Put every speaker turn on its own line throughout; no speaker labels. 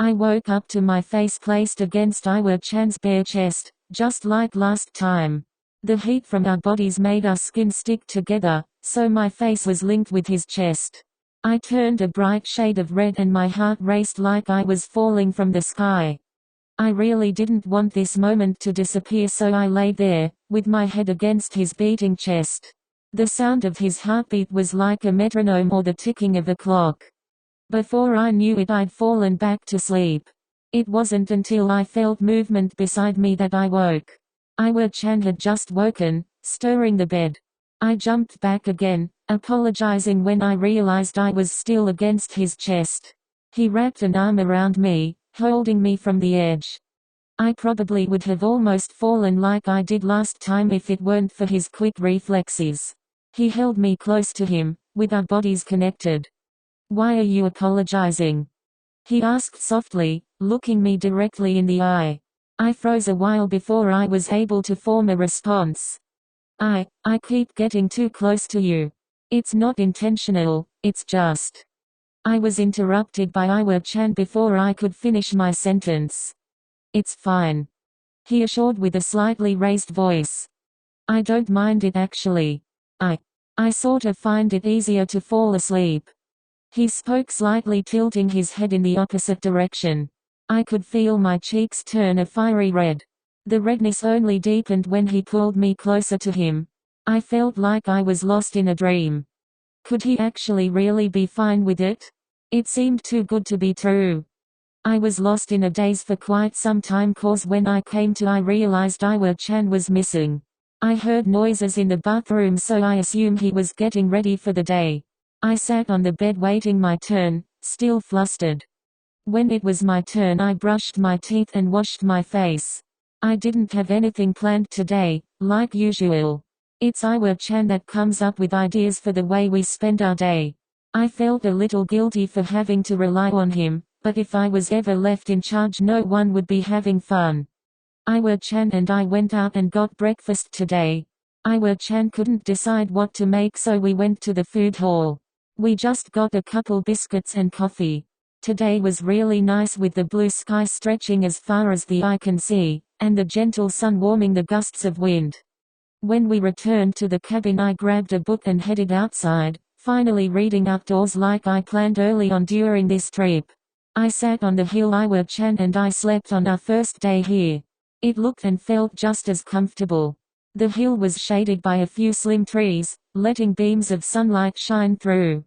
I woke up to my face placed against Iwa-chan's bare chest, just like last time. The heat from our bodies made our skin stick together, so my face was linked with his chest. I turned a bright shade of red and my heart raced like I was falling from the sky. I really didn't want this moment to disappear, so I lay there, with my head against his beating chest. The sound of his heartbeat was like a metronome or the ticking of a clock. Before I knew it, I'd fallen back to sleep. It wasn't until I felt movement beside me that I woke. Iwa-chan had just woken, stirring the bed. I jumped back again, apologizing when I realized I was still against his chest. He wrapped an arm around me, holding me from the edge. I probably would have almost fallen like I did last time if it weren't for his quick reflexes. He held me close to him, with our bodies connected. "Why are you apologizing?" he asked softly, looking me directly in the eye. I froze a while before I was able to form a response. I keep getting too close to you. It's not intentional, it's just. I was interrupted by Iwa-chan before I could finish my sentence. "It's fine," he assured with a slightly raised voice. "I don't mind it actually. I sort of find it easier to fall asleep." He spoke slightly, tilting his head in the opposite direction. I could feel my cheeks turn a fiery red. The redness only deepened when he pulled me closer to him. I felt like I was lost in a dream. Could he actually really be fine with it? It seemed too good to be true. I was lost in a daze for quite some time, cause when I came to I realized Iwa-chan was missing. I heard noises in the bathroom, so I assumed he was getting ready for the day. I sat on the bed waiting my turn, still flustered. When it was my turn, I brushed my teeth and washed my face. I didn't have anything planned today, like usual. It's Iwa-chan that comes up with ideas for the way we spend our day. I felt a little guilty for having to rely on him, but if I was ever left in charge, no one would be having fun. Iwa-chan and I went out and got breakfast today. Iwa-chan couldn't decide what to make, so we went to the food hall. We just got a couple biscuits and coffee. Today was really nice with the blue sky stretching as far as the eye can see, and the gentle sun warming the gusts of wind. When we returned to the cabin, I grabbed a book and headed outside, finally reading outdoors like I planned early on during this trip. I sat on the hill Iwa-chan and I slept on our first day here. It looked and felt just as comfortable. The hill was shaded by a few slim trees, letting beams of sunlight shine through.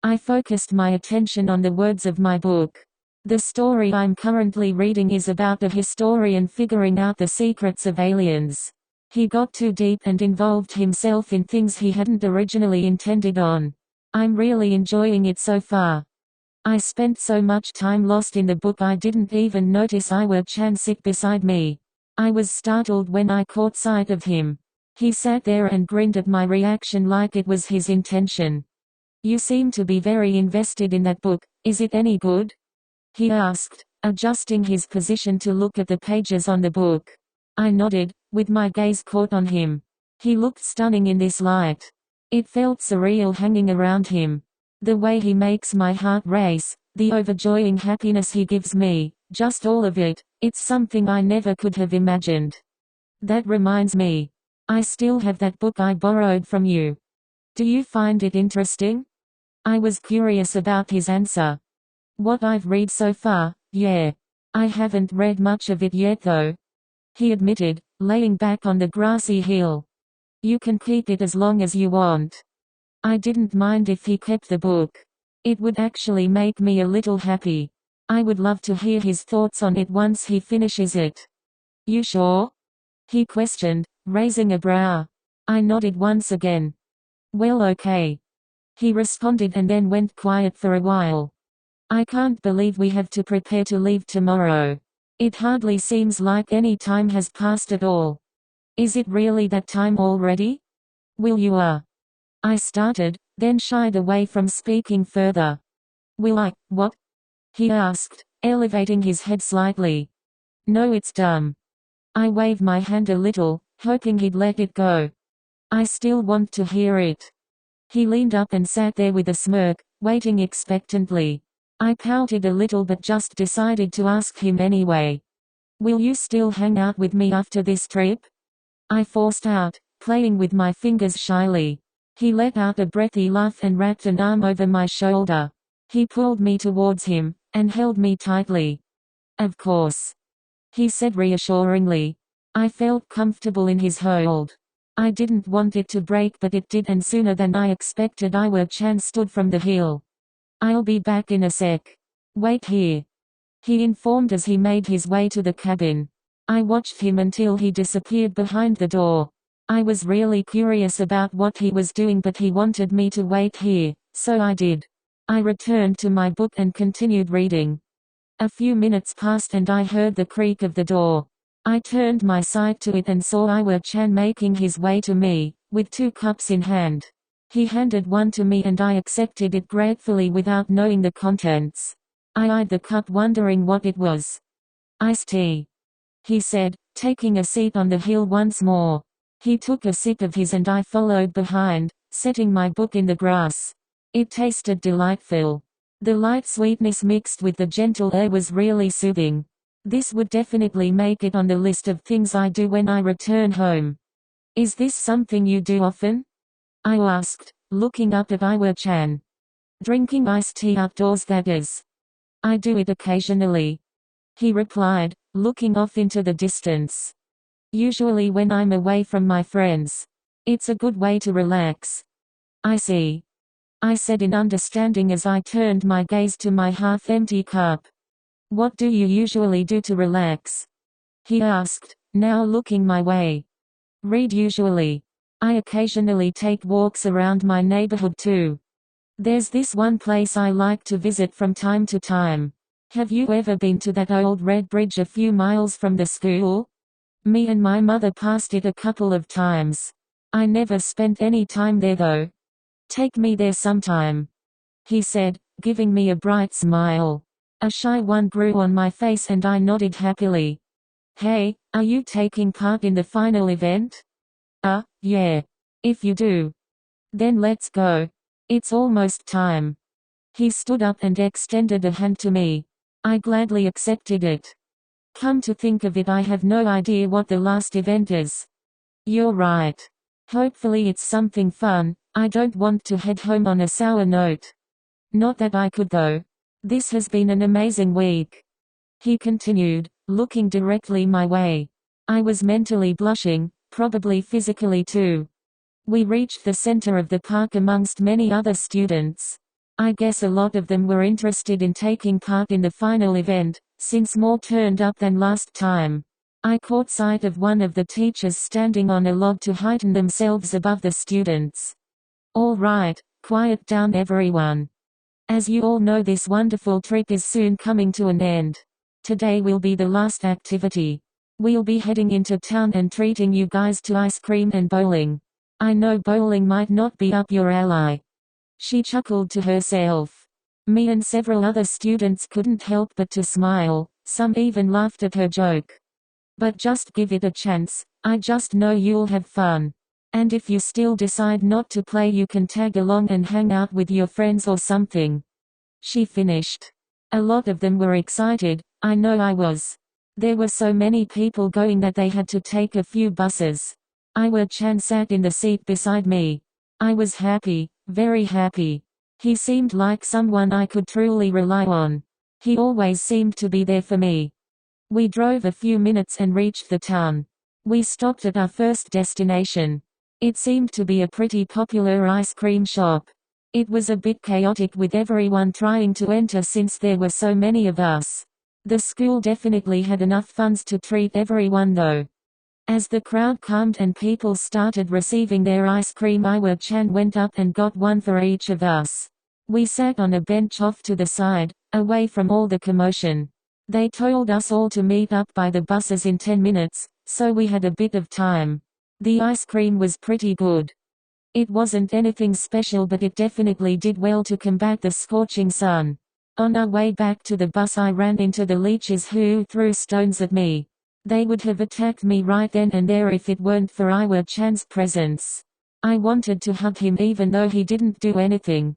I focused my attention on the words of my book. The story I'm currently reading is about a historian figuring out the secrets of aliens. He got too deep and involved himself in things he hadn't originally intended on. I'm really enjoying it so far. I spent so much time lost in the book I didn't even notice Iwa-chan sit beside me. I was startled when I caught sight of him. He sat there and grinned at my reaction like it was his intention. "You seem to be very invested in that book, is it any good?" he asked, adjusting his position to look at the pages on the book. I nodded, with my gaze caught on him. He looked stunning in this light. It felt surreal hanging around him. The way he makes my heart race, the overjoying happiness he gives me, just all of it, it's something I never could have imagined. That reminds me. I still have that book I borrowed from you. Do you find it interesting? I was curious about his answer. What I've read so far, yeah. I haven't read much of it yet though, he admitted, laying back on the grassy hill. You can keep it as long as you want. I didn't mind if he kept the book. It would actually make me a little happy. I would love to hear his thoughts on it once he finishes it. You sure? He questioned, raising a brow. I nodded once again. Well, okay, he responded and then went quiet for a while. I can't believe we have to prepare to leave tomorrow. It hardly seems like any time has passed at all. Is it really that time already? Will you I started, then shied away from speaking further. Will I, what? He asked, elevating his head slightly. No, it's dumb. I waved my hand a little, hoping he'd let it go. I still want to hear it. He leaned up and sat there with a smirk, waiting expectantly. I pouted a little but just decided to ask him anyway. Will you still hang out with me after this trip? I forced out, playing with my fingers shyly. He let out a breathy laugh and wrapped an arm over my shoulder. He pulled me towards him, and held me tightly. Of course, he said reassuringly. I felt comfortable in his hold. I didn't want it to break but it did, and sooner than I expected Iwa-chan stood from the hill. I'll be back in a sec. Wait here, he informed as he made his way to the cabin. I watched him until he disappeared behind the door. I was really curious about what he was doing but he wanted me to wait here, so I did. I returned to my book and continued reading. A few minutes passed and I heard the creak of the door. I turned my side to it and saw Iwa-chan making his way to me, with 2 cups in hand. He handed one to me and I accepted it gratefully without knowing the contents. I eyed the cup wondering what it was. Iced tea, he said, taking a seat on the hill once more. He took a sip of his and I followed behind, setting my book in the grass. It tasted delightful. The light sweetness mixed with the gentle air was really soothing. This would definitely make it on the list of things I do when I return home. Is this something you do often? I asked, looking up at Iwa-chan. Drinking iced tea outdoors, that is. I do it occasionally, he replied, looking off into the distance. Usually when I'm away from my friends. It's a good way to relax. I see, I said in understanding as I turned my gaze to my half-empty cup. What do you usually do to relax? He asked, now looking my way. Read usually. I occasionally take walks around my neighborhood too. There's this one place I like to visit from time to time. Have you ever been to that old red bridge a few miles from the school? Me and my mother passed it a couple of times. I never spent any time there though. Take me there sometime, he said, giving me a bright smile. A shy one grew on my face and I nodded happily. Hey, are you taking part in the final event? Yeah. If you do, then let's go. It's almost time. He stood up and extended a hand to me. I gladly accepted it. Come to think of it, I have no idea what the last event is. You're right. Hopefully it's something fun. I don't want to head home on a sour note. Not that I could though. This has been an amazing week, he continued, looking directly my way. I was mentally blushing, probably physically too. We reached the center of the park amongst many other students. I guess a lot of them were interested in taking part in the final event, since more turned up than last time. I caught sight of one of the teachers standing on a log to heighten themselves above the students. All right, quiet down everyone. As you all know, this wonderful trip is soon coming to an end. Today will be the last activity. We'll be heading into town and treating you guys to ice cream and bowling. I know bowling might not be up your alley. She chuckled to herself. Me and several other students couldn't help but to smile, some even laughed at her joke. But just give it a chance, I just know you'll have fun. And if you still decide not to play, you can tag along and hang out with your friends or something. She finished. A lot of them were excited, I know I was. There were so many people going that they had to take a few buses. Iwa-chan sat in the seat beside me. I was happy, very happy. He seemed like someone I could truly rely on. He always seemed to be there for me. We drove a few minutes and reached the town. We stopped at our first destination. It seemed to be a pretty popular ice cream shop. It was a bit chaotic with everyone trying to enter since there were so many of us. The school definitely had enough funds to treat everyone though. As the crowd calmed and people started receiving their ice cream, Iwa-chan went up and got one for each of us. We sat on a bench off to the side, away from all the commotion. They told us all to meet up by the buses in 10 minutes, so we had a bit of time. The ice cream was pretty good. It wasn't anything special, but it definitely did well to combat the scorching sun. On our way back to the bus, I ran into the leeches who threw stones at me. They would have attacked me right then and there if it weren't for Iwa-chan's presence. I wanted to hug him even though he didn't do anything.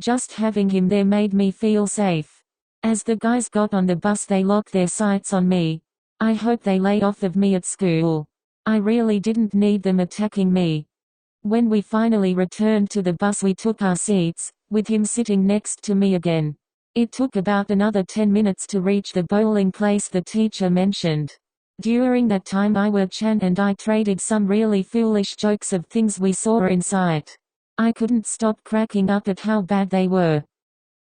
Just having him there made me feel safe. As the guys got on the bus they locked their sights on me. I hope they lay off of me at school. I really didn't need them attacking me. When we finally returned to the bus we took our seats, with him sitting next to me again. It took about another 10 minutes to reach the bowling place the teacher mentioned. During that time Iwa-chan and I traded some really foolish jokes of things we saw in sight. I couldn't stop cracking up at how bad they were.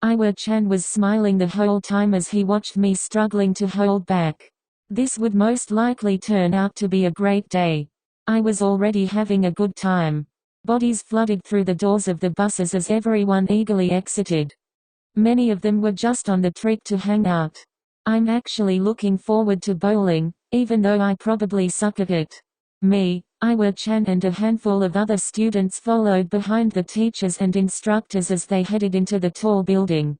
Iwa-chan was smiling the whole time as he watched me struggling to hold back. This would most likely turn out to be a great day. I was already having a good time. Bodies flooded through the doors of the buses as everyone eagerly exited. Many of them were just on the trip to hang out. I'm actually looking forward to bowling, even though I probably suck at it. Me, Iwa-chan and a handful of other students followed behind the teachers and instructors as they headed into the tall building.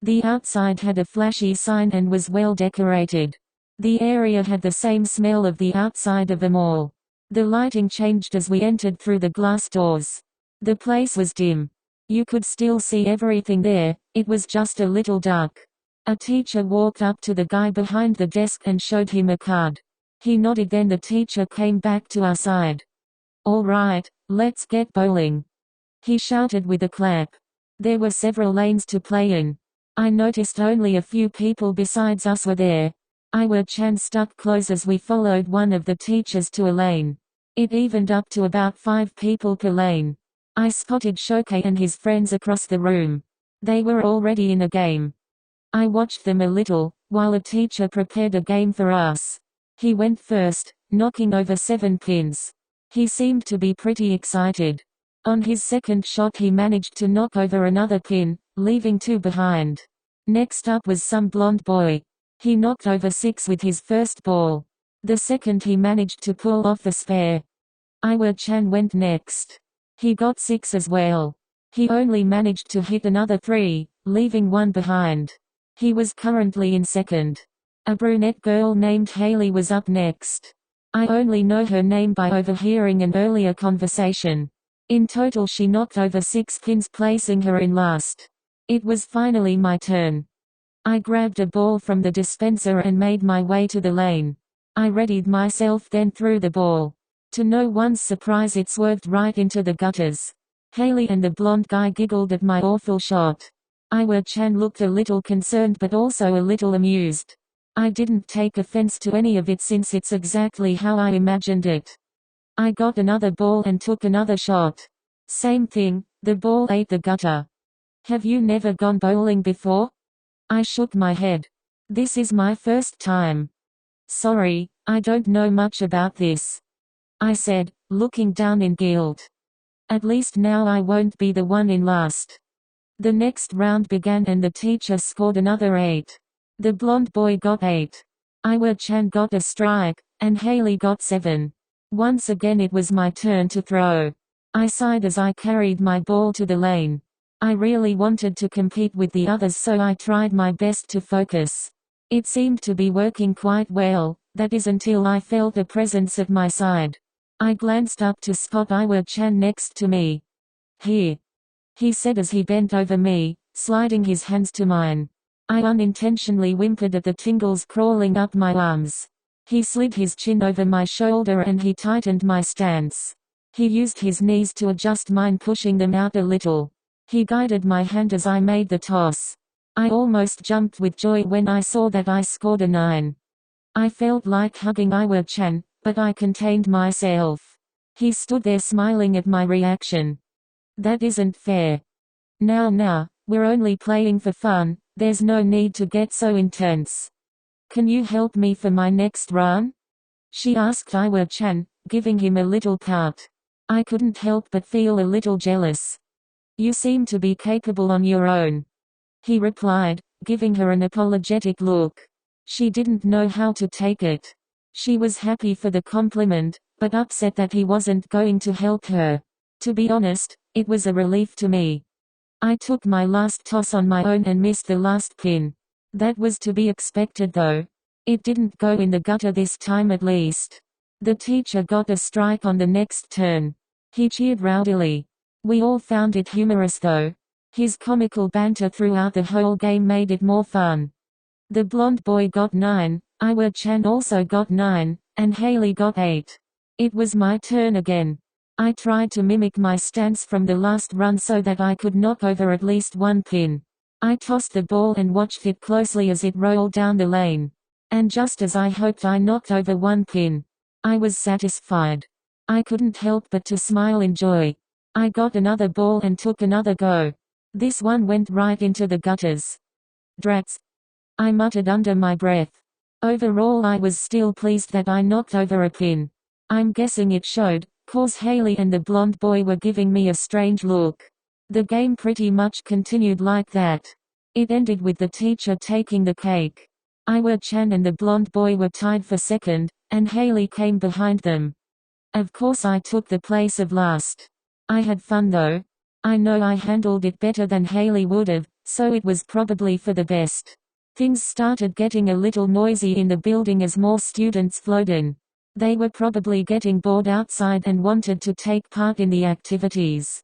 The outside had a flashy sign and was well decorated. The area had the same smell of the outside of a mall. The lighting changed as we entered through the glass doors. The place was dim. You could still see everything there, it was just a little dark. A teacher walked up to the guy behind the desk and showed him a card. He nodded, then the teacher came back to our side. "All right, let's get bowling," he shouted with a clap. There were several lanes to play in. I noticed only a few people besides us were there. Iwa-chan stuck close as we followed one of the teachers to a lane. It evened up to about 5 people per lane. I spotted Shokei and his friends across the room. They were already in a game. I watched them a little, while a teacher prepared a game for us. He went first, knocking over 7 pins. He seemed to be pretty excited. On his second shot he managed to knock over another pin, leaving 2 behind. Next up was some blonde boy. He knocked over 6 with his first ball. The second he managed to pull off a spare. Iwa-chan went next. He got 6 as well. He only managed to hit another 3, leaving 1 behind. He was currently in second. A brunette girl named Haley was up next. I only know her name by overhearing an earlier conversation. In total she knocked over 6 pins, placing her in last. It was finally my turn. I grabbed a ball from the dispenser and made my way to the lane. I readied myself, then threw the ball. To no one's surprise it swerved right into the gutters. Haley and the blonde guy giggled at my awful shot. Iwa-chan looked a little concerned but also a little amused. I didn't take offense to any of it since it's exactly how I imagined it. I got another ball and took another shot. Same thing, the ball ate the gutter. Have you never gone bowling before? I shook my head. This is my first time. Sorry, I don't know much about this, I said, looking down in guilt. At least now I won't be the one in last. The next round began and the teacher scored another 8. The blonde boy got 8. Iwa-chan got a strike, and Haley got 7. Once again it was my turn to throw. I sighed as I carried my ball to the lane. I really wanted to compete with the others, so I tried my best to focus. It seemed to be working quite well, that is until I felt a presence at my side. I glanced up to spot Iwa-chan next to me. "Here," he said as he bent over me, sliding his hands to mine. I unintentionally whimpered at the tingles crawling up my arms. He slid his chin over my shoulder and he tightened my stance. He used his knees to adjust mine, pushing them out a little. He guided my hand as I made the toss. I almost jumped with joy when I saw that I scored a 9. I felt like hugging Iwa-chan, but I contained myself. He stood there smiling at my reaction. "That isn't fair. Now, we're only playing for fun, there's no need to get so intense. Can you help me for my next run?" she asked Iwa-chan, giving him a little pout. I couldn't help but feel a little jealous. "You seem to be capable on your own," he replied, giving her an apologetic look. She didn't know how to take it. She was happy for the compliment, but upset that he wasn't going to help her. To be honest, it was a relief to me. I took my last toss on my own and missed the last pin. That was to be expected though. It didn't go in the gutter this time at least. The teacher got a strike on the next turn. He cheered rowdily. We all found it humorous though. His comical banter throughout the whole game made it more fun. The blonde boy got 9, Iwa-chan also got 9, and Haley got 8. It was my turn again. I tried to mimic my stance from the last run so that I could knock over at least one pin. I tossed the ball and watched it closely as it rolled down the lane. And just as I hoped, I knocked over one pin. I was satisfied. I couldn't help but to smile in joy. I got another ball and took another go. This one went right into the gutters. Drats! I muttered under my breath. Overall, I was still pleased that I knocked over a pin. I'm guessing it showed, 'cause Haley and the blonde boy were giving me a strange look. The game pretty much continued like that. It ended with the teacher taking the cake. Iwa-chan and the blonde boy were tied for second, and Haley came behind them. Of course I took the place of last. I had fun though. I know I handled it better than Haley would've, so it was probably for the best. Things started getting a little noisy in the building as more students flowed in. They were probably getting bored outside and wanted to take part in the activities.